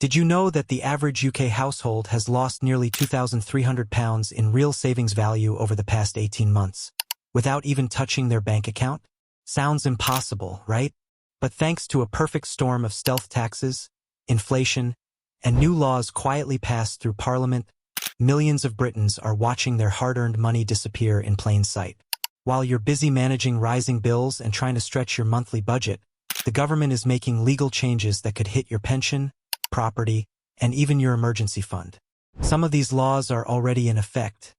Did you know that the average UK household has lost nearly £2,300 in real savings value over the past 18 months, without even touching their bank account? Sounds impossible, right? But thanks to a perfect storm of stealth taxes, inflation, and new laws quietly passed through Parliament, millions of Britons are watching their hard-earned money disappear in plain sight. While you're busy managing rising bills and trying to stretch your monthly budget, the government is making legal changes that could hit your pension, property, and even your emergency fund. Some of these laws are already in effect.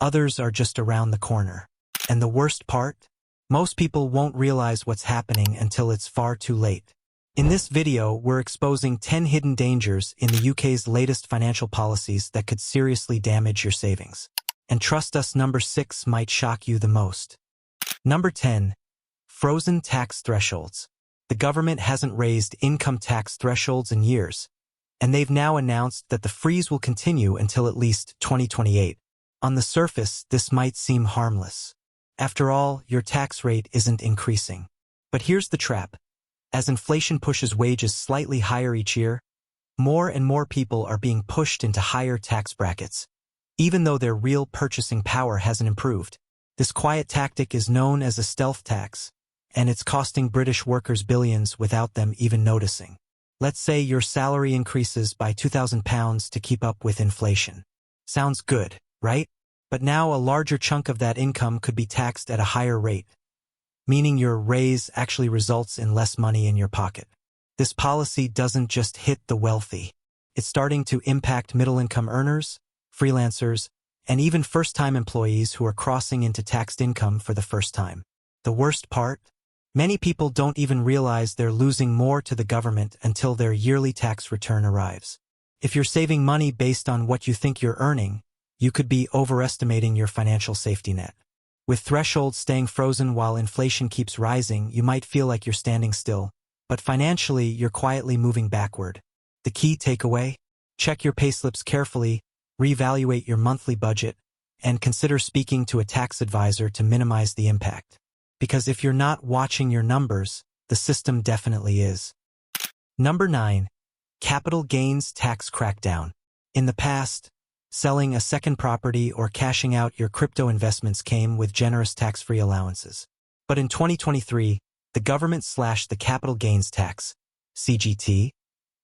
Others are just around the corner. And the worst part? Most people won't realize what's happening until it's far too late. In this video, we're exposing 10 hidden dangers in the UK's latest financial policies that could seriously damage your savings. And trust us, number 6 might shock you the most. Number 10. Frozen tax thresholds. The government hasn't raised income tax thresholds in years, and they've now announced that the freeze will continue until at least 2028. On the surface, this might seem harmless. After all, your tax rate isn't increasing. But here's the trap. As inflation pushes wages slightly higher each year, more and more people are being pushed into higher tax brackets, even though their real purchasing power hasn't improved. This quiet tactic is known as a stealth tax, and it's costing British workers billions without them even noticing. Let's say your salary increases by £2,000 to keep up with inflation. Sounds good, right? But now a larger chunk of that income could be taxed at a higher rate, meaning your raise actually results in less money in your pocket. This policy doesn't just hit the wealthy. It's starting to impact middle-income earners, freelancers, and even first-time employees who are crossing into taxed income for the first time. The worst part? Many people don't even realize they're losing more to the government until their yearly tax return arrives. If you're saving money based on what you think you're earning, you could be overestimating your financial safety net. With thresholds staying frozen while inflation keeps rising, you might feel like you're standing still, but financially, you're quietly moving backward. The key takeaway? Check your payslips carefully, reevaluate your monthly budget, and consider speaking to a tax advisor to minimize the impact. Because if you're not watching your numbers, the system definitely is. Number 9. Capital gains tax crackdown. In the past, selling a second property or cashing out your crypto investments came with generous tax-free allowances. But in 2023, the government slashed the capital gains tax, CGT,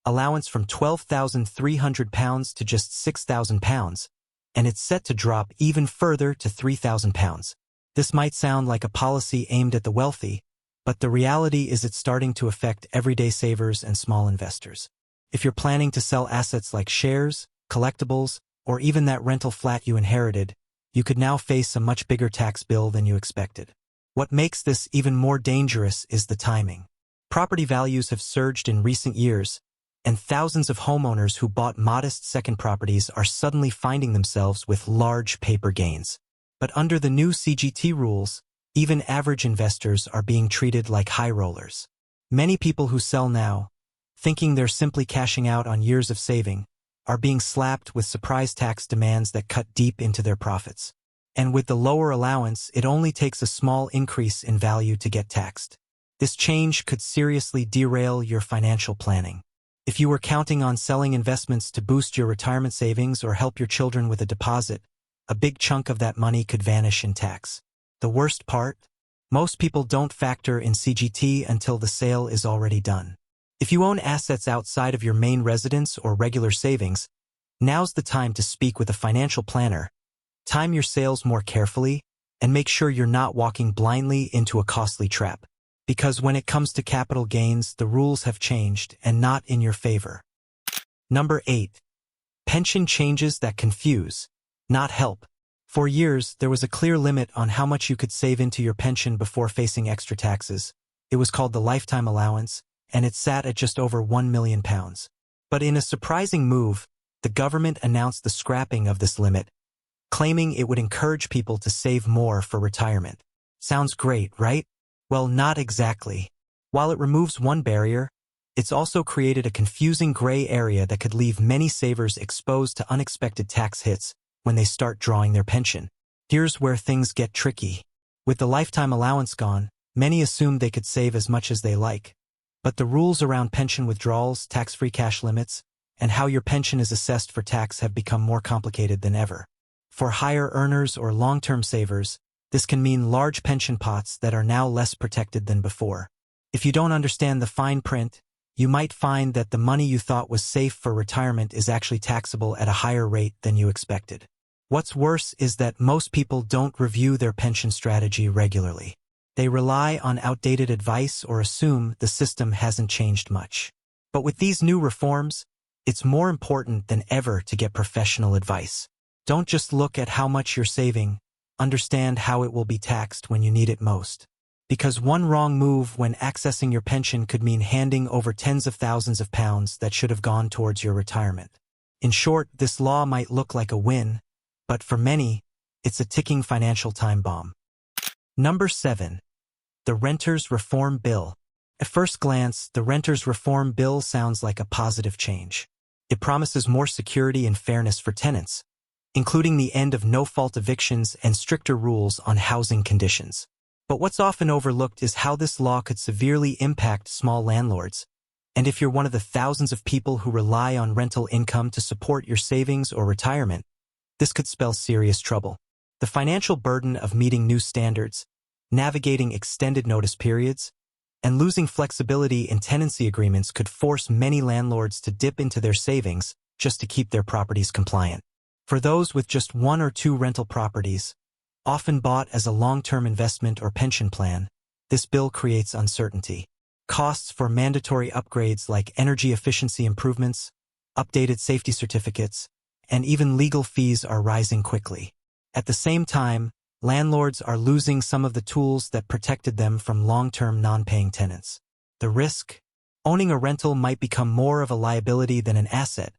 allowance from £12,300 to just £6,000, and it's set to drop even further to £3,000. This might sound like a policy aimed at the wealthy, but the reality is it's starting to affect everyday savers and small investors. If you're planning to sell assets like shares, collectibles, or even that rental flat you inherited, you could now face a much bigger tax bill than you expected. What makes this even more dangerous is the timing. Property values have surged in recent years, and thousands of homeowners who bought modest second properties are suddenly finding themselves with large paper gains. But under the new CGT rules, even average investors are being treated like high rollers. Many people who sell now, thinking they're simply cashing out on years of saving, are being slapped with surprise tax demands that cut deep into their profits. And with the lower allowance, it only takes a small increase in value to get taxed. This change could seriously derail your financial planning. If you were counting on selling investments to boost your retirement savings or help your children with a deposit, a big chunk of that money could vanish in tax. The worst part? Most people don't factor in CGT until the sale is already done. If you own assets outside of your main residence or regular savings, now's the time to speak with a financial planner. Time your sales more carefully, and make sure you're not walking blindly into a costly trap. Because when it comes to capital gains, the rules have changed and not in your favor. Number 8. Pension changes that confuse, not help. For years, there was a clear limit on how much you could save into your pension before facing extra taxes. It was called the lifetime allowance, and it sat at just over £1 million. But in a surprising move, the government announced the scrapping of this limit, claiming it would encourage people to save more for retirement. Sounds great, right? Well, not exactly. While it removes one barrier, it's also created a confusing gray area that could leave many savers exposed to unexpected tax hits when they start drawing their pension. Here's where things get tricky. With the lifetime allowance gone, many assumed they could save as much as they like. But the rules around pension withdrawals, tax-free cash limits, and how your pension is assessed for tax have become more complicated than ever. For higher earners or long-term savers, this can mean large pension pots that are now less protected than before. If you don't understand the fine print, you might find that the money you thought was safe for retirement is actually taxable at a higher rate than you expected. What's worse is that most people don't review their pension strategy regularly. They rely on outdated advice or assume the system hasn't changed much. But with these new reforms, it's more important than ever to get professional advice. Don't just look at how much you're saving, understand how it will be taxed when you need it most. Because one wrong move when accessing your pension could mean handing over tens of thousands of pounds that should have gone towards your retirement. In short, this law might look like a win, but for many, it's a ticking financial time bomb. Number 7. The Renters Reform Bill. At first glance, the Renters Reform Bill sounds like a positive change. It promises more security and fairness for tenants, including the end of no-fault evictions and stricter rules on housing conditions. But what's often overlooked is how this law could severely impact small landlords. And if you're one of the thousands of people who rely on rental income to support your savings or retirement, this could spell serious trouble. The financial burden of meeting new standards, navigating extended notice periods, and losing flexibility in tenancy agreements could force many landlords to dip into their savings just to keep their properties compliant. For those with just one or two rental properties, often bought as a long-term investment or pension plan, this bill creates uncertainty. Costs for mandatory upgrades like energy efficiency improvements, updated safety certificates, and even legal fees are rising quickly. At the same time, landlords are losing some of the tools that protected them from long-term non-paying tenants. The risk? Owning a rental might become more of a liability than an asset,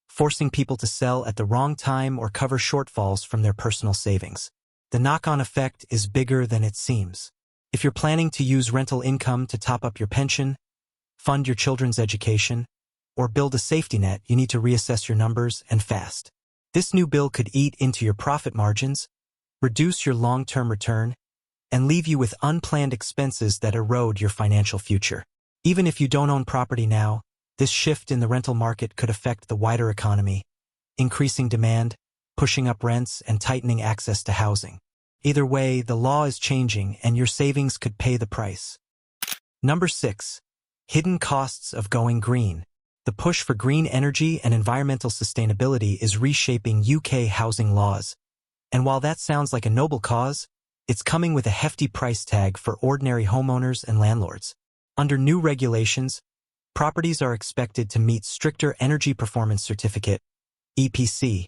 forcing people to sell at the wrong time or cover shortfalls from their personal savings. The knock-on effect is bigger than it seems. If you're planning to use rental income to top up your pension, fund your children's education, or build a safety net, you need to reassess your numbers and fast. This new bill could eat into your profit margins, reduce your long-term return, and leave you with unplanned expenses that erode your financial future. Even if you don't own property now, this shift in the rental market could affect the wider economy, increasing demand, pushing up rents, and tightening access to housing. Either way, the law is changing and your savings could pay the price. Number 6. Hidden costs of going green. The push for green energy and environmental sustainability is reshaping UK housing laws. And while that sounds like a noble cause, it's coming with a hefty price tag for ordinary homeowners and landlords. Under new regulations, properties are expected to meet stricter Energy Performance Certificate, EPC,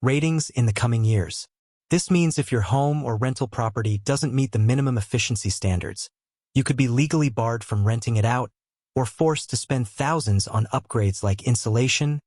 ratings in the coming years. This means if your home or rental property doesn't meet the minimum efficiency standards, you could be legally barred from renting it out or forced to spend thousands on upgrades like insulation,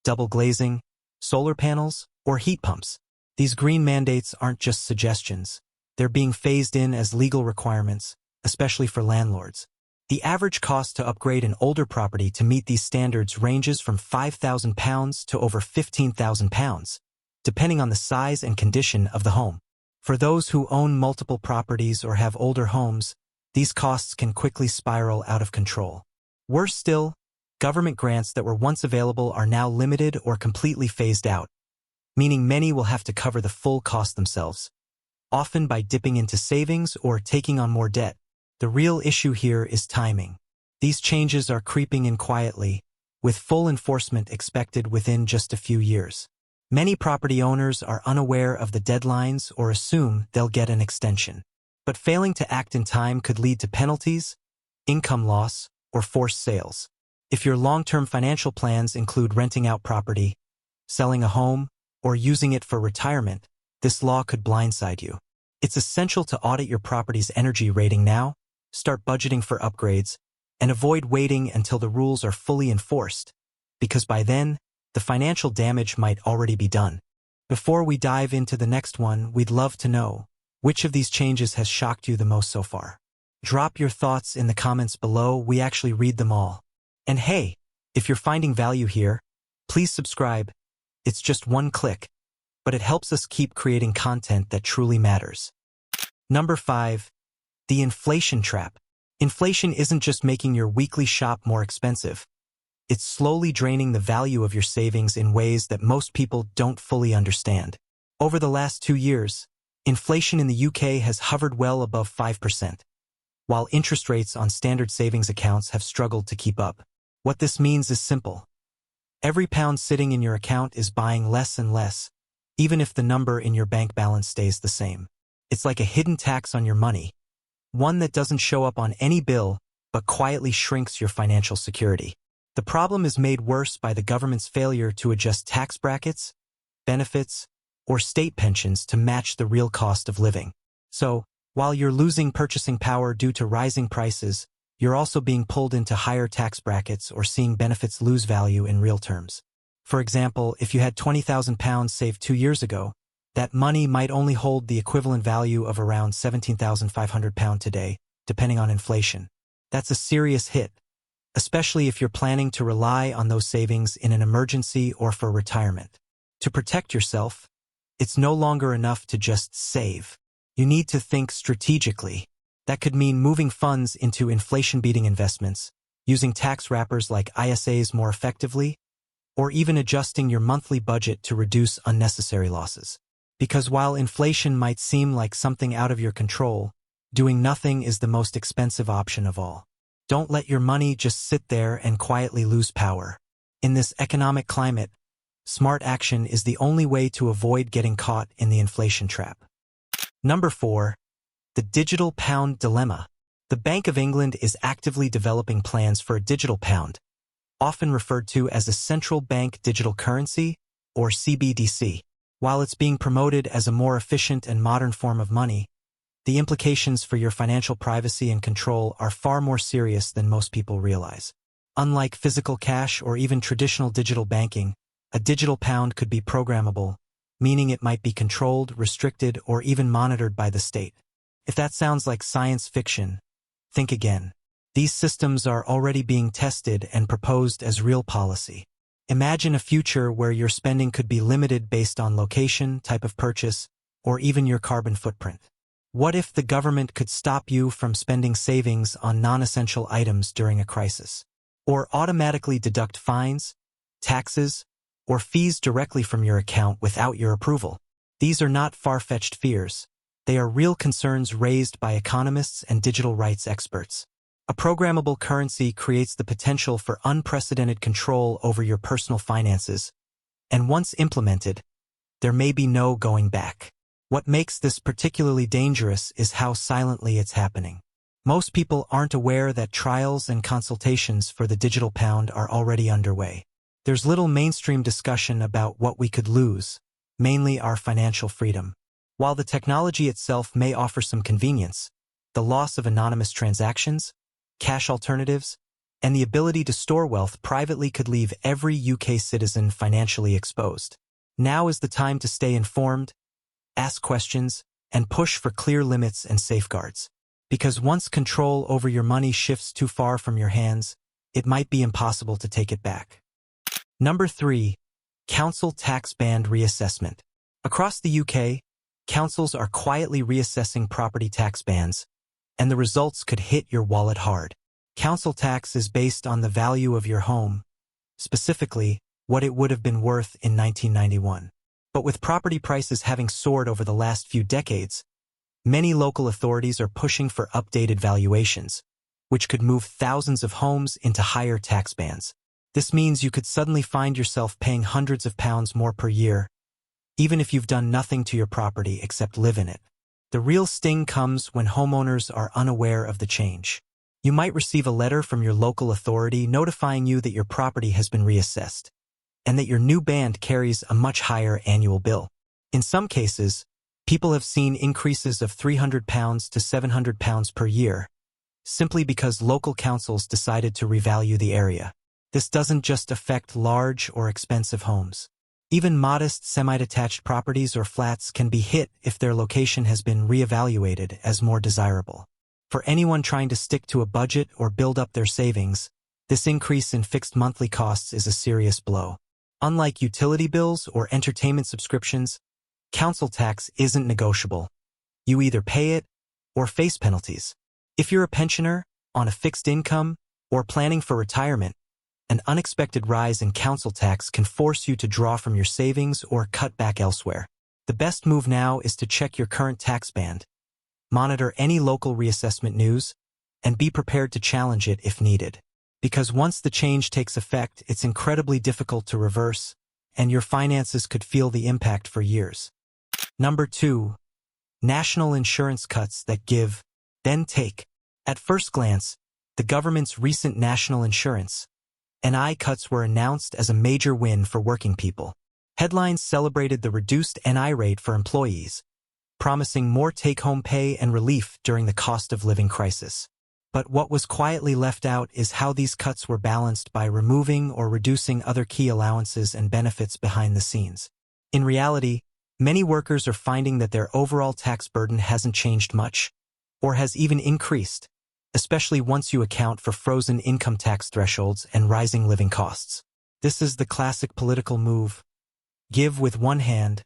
double glazing, solar panels, or heat pumps. These green mandates aren't just suggestions. They're being phased in as legal requirements, especially for landlords. The average cost to upgrade an older property to meet these standards ranges from £5,000 to over £15,000, depending on the size and condition of the home. For those who own multiple properties or have older homes, these costs can quickly spiral out of control. Worse still, government grants that were once available are now limited or completely phased out, meaning many will have to cover the full cost themselves, often by dipping into savings or taking on more debt. The real issue here is timing. These changes are creeping in quietly, with full enforcement expected within just a few years. Many property owners are unaware of the deadlines or assume they'll get an extension. But failing to act in time could lead to penalties, income loss, or forced sales. If your long-term financial plans include renting out property, selling a home, or using it for retirement, this law could blindside you. It's essential to audit your property's energy rating now, start budgeting for upgrades, and avoid waiting until the rules are fully enforced, because by then, the financial damage might already be done. Before we dive into the next one, we'd love to know, which of these changes has shocked you the most so far? Drop your thoughts in the comments below, we actually read them all. And hey, if you're finding value here, please subscribe. It's just one click, but it helps us keep creating content that truly matters. Number 5. The inflation trap. Inflation isn't just making your weekly shop more expensive. It's slowly draining the value of your savings in ways that most people don't fully understand. Over the last 2 years, inflation in the UK has hovered well above 5%, while interest rates on standard savings accounts have struggled to keep up. What this means is simple. Every pound sitting in your account is buying less and less, even if the number in your bank balance stays the same. It's like a hidden tax on your money, one that doesn't show up on any bill but quietly shrinks your financial security. The problem is made worse by the government's failure to adjust tax brackets, benefits, or state pensions to match the real cost of living. So, while you're losing purchasing power due to rising prices, you're also being pulled into higher tax brackets or seeing benefits lose value in real terms. For example, if you had £20,000 saved 2 years ago, that money might only hold the equivalent value of around £17,500 today, depending on inflation. That's a serious hit, especially if you're planning to rely on those savings in an emergency or for retirement. To protect yourself, it's no longer enough to just save. You need to think strategically. That could mean moving funds into inflation-beating investments, using tax wrappers like ISAs more effectively, or even adjusting your monthly budget to reduce unnecessary losses. Because while inflation might seem like something out of your control, doing nothing is the most expensive option of all. Don't let your money just sit there and quietly lose power. In this economic climate, smart action is the only way to avoid getting caught in the inflation trap. Number 4. The digital pound dilemma. The Bank of England is actively developing plans for a digital pound, often referred to as a central bank digital currency, or CBDC. While it's being promoted as a more efficient and modern form of money, the implications for your financial privacy and control are far more serious than most people realize. Unlike physical cash or even traditional digital banking, a digital pound could be programmable, meaning it might be controlled, restricted, or even monitored by the state. If that sounds like science fiction, think again. These systems are already being tested and proposed as real policy. Imagine a future where your spending could be limited based on location, type of purchase, or even your carbon footprint. What if the government could stop you from spending savings on non-essential items during a crisis? Or automatically deduct fines, taxes, or fees directly from your account without your approval? These are not far-fetched fears. They are real concerns raised by economists and digital rights experts. A programmable currency creates the potential for unprecedented control over your personal finances, and once implemented, there may be no going back. What makes this particularly dangerous is how silently it's happening. Most people aren't aware that trials and consultations for the digital pound are already underway. There's little mainstream discussion about what we could lose, mainly our financial freedom. While the technology itself may offer some convenience, the loss of anonymous transactions, cash alternatives, and the ability to store wealth privately could leave every UK citizen financially exposed. Now is the time to stay informed, ask questions, and push for clear limits and safeguards. Because once control over your money shifts too far from your hands, it might be impossible to take it back. Number 3. Council tax band reassessment. Across the UK, councils are quietly reassessing property tax bands, and the results could hit your wallet hard. Council tax is based on the value of your home, specifically what it would have been worth in 1991. But with property prices having soared over the last few decades, many local authorities are pushing for updated valuations, which could move thousands of homes into higher tax bands. This means you could suddenly find yourself paying hundreds of pounds more per year, even if you've done nothing to your property except live in it. The real sting comes when homeowners are unaware of the change. You might receive a letter from your local authority notifying you that your property has been reassessed, and that your new band carries a much higher annual bill. In some cases, people have seen increases of £300 to £700 per year, simply because local councils decided to revalue the area. This doesn't just affect large or expensive homes. Even modest semi-detached properties or flats can be hit if their location has been reevaluated as more desirable. For anyone trying to stick to a budget or build up their savings, this increase in fixed monthly costs is a serious blow. Unlike utility bills or entertainment subscriptions, council tax isn't negotiable. You either pay it or face penalties. If you're a pensioner, on a fixed income, or planning for retirement, An unexpected rise in council tax can force you to draw from your savings or cut back elsewhere. The best move now is to check your current tax band, monitor any local reassessment news, and be prepared to challenge it if needed. Because once the change takes effect, it's incredibly difficult to reverse, and your finances could feel the impact for years. Number 2. National insurance cuts that give, then take. At first glance, the government's recent national insurance, NI cuts were announced as a major win for working people. Headlines celebrated the reduced NI rate for employees, promising more take-home pay and relief during the cost of living crisis. But what was quietly left out is how these cuts were balanced by removing or reducing other key allowances and benefits behind the scenes. In reality, many workers are finding that their overall tax burden hasn't changed much, or has even increased, especially once you account for frozen income tax thresholds and rising living costs. This is the classic political move: give with one hand,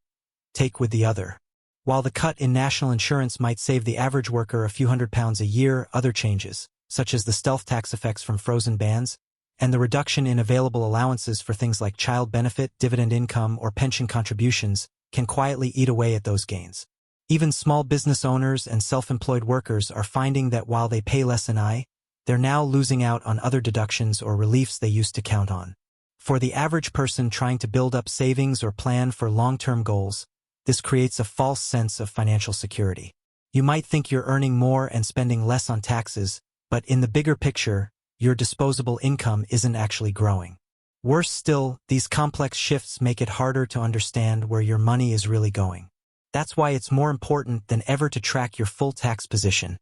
take with the other. While the cut in national insurance might save the average worker a few £100s a year, other changes, such as the stealth tax effects from frozen bans, and the reduction in available allowances for things like child benefit, dividend income, or pension contributions, can quietly eat away at those gains. Even small business owners and self-employed workers are finding that while they pay less NI, they're now losing out on other deductions or reliefs they used to count on. For the average person trying to build up savings or plan for long-term goals, this creates a false sense of financial security. You might think you're earning more and spending less on taxes, but in the bigger picture, your disposable income isn't actually growing. Worse still, these complex shifts make it harder to understand where your money is really going. That's why it's more important than ever to track your full tax position,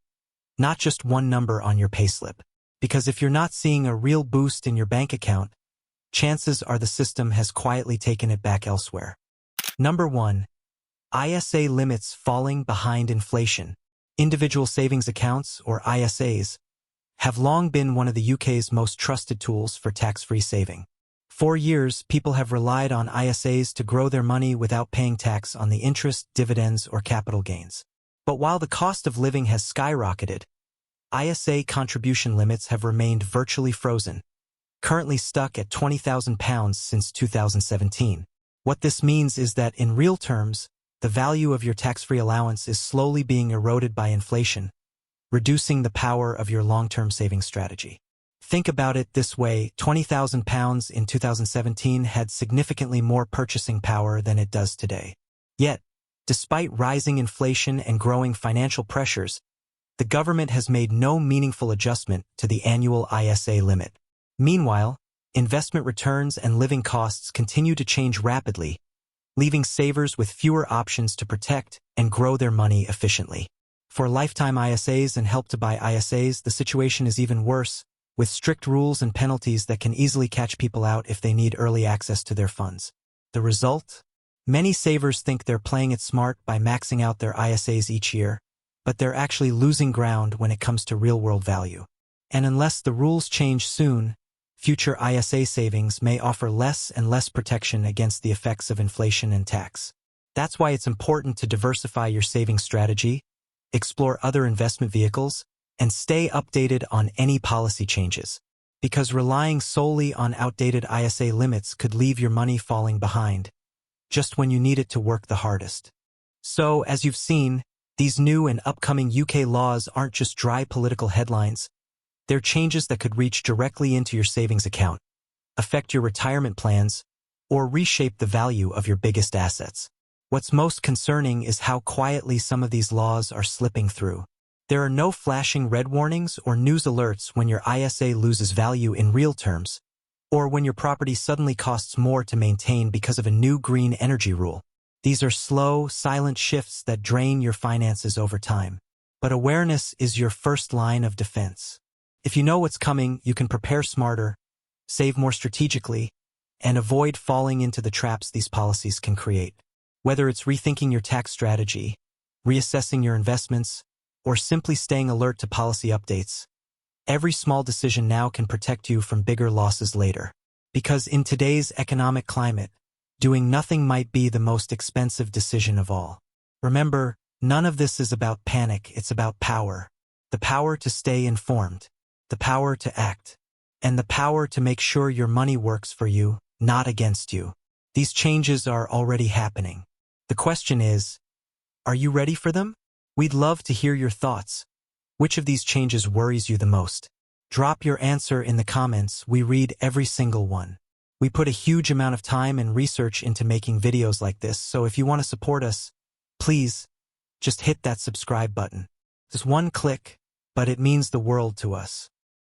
not just one number on your payslip. Because if you're not seeing a real boost in your bank account, chances are the system has quietly taken it back elsewhere. Number 1. ISA limits falling behind inflation. Individual savings accounts, or ISAs, have long been one of the UK's most trusted tools for tax-free saving. For years, people have relied on ISAs to grow their money without paying tax on the interest, dividends, or capital gains. But while the cost of living has skyrocketed, ISA contribution limits have remained virtually frozen, currently stuck at £20,000 since 2017. What this means is that in real terms, the value of your tax-free allowance is slowly being eroded by inflation, reducing the power of your long-term saving strategy. Think about it this way: £20,000 in 2017 had significantly more purchasing power than it does today. Yet, despite rising inflation and growing financial pressures, the government has made no meaningful adjustment to the annual ISA limit. Meanwhile, investment returns and living costs continue to change rapidly, leaving savers with fewer options to protect and grow their money efficiently. For lifetime ISAs and help-to-buy ISAs, the situation is even worse, with strict rules and penalties that can easily catch people out if they need early access to their funds. The result? Many savers think they're playing it smart by maxing out their ISAs each year, but they're actually losing ground when it comes to real-world value. And unless the rules change soon, future ISA savings may offer less and less protection against the effects of inflation and tax. That's why it's important to diversify your savings strategy, explore other investment vehicles, and stay updated on any policy changes. Because relying solely on outdated ISA limits could leave your money falling behind, just when you need it to work the hardest. So, as you've seen, these new and upcoming UK laws aren't just dry political headlines. They're changes that could reach directly into your savings account, affect your retirement plans, or reshape the value of your biggest assets. What's most concerning is how quietly some of these laws are slipping through. There are no flashing red warnings or news alerts when your ISA loses value in real terms, or when your property suddenly costs more to maintain because of a new green energy rule. These are slow, silent shifts that drain your finances over time. But awareness is your first line of defense. If you know what's coming, you can prepare smarter, save more strategically, and avoid falling into the traps these policies can create. Whether it's rethinking your tax strategy, reassessing your investments, or simply staying alert to policy updates, every small decision now can protect you from bigger losses later. Because in today's economic climate, doing nothing might be the most expensive decision of all. Remember, none of this is about panic, it's about power. The power to stay informed. The power to act. and the power to make sure your money works for you, not against you. These changes are already happening. The question is, are you ready for them? We'd love to hear your thoughts. Which of these changes worries you the most? Drop your answer in the comments. We read every single one. We put a huge amount of time and research into making videos like this, so if you want to support us, please, just hit that subscribe button. Just one click, but it means the world to us.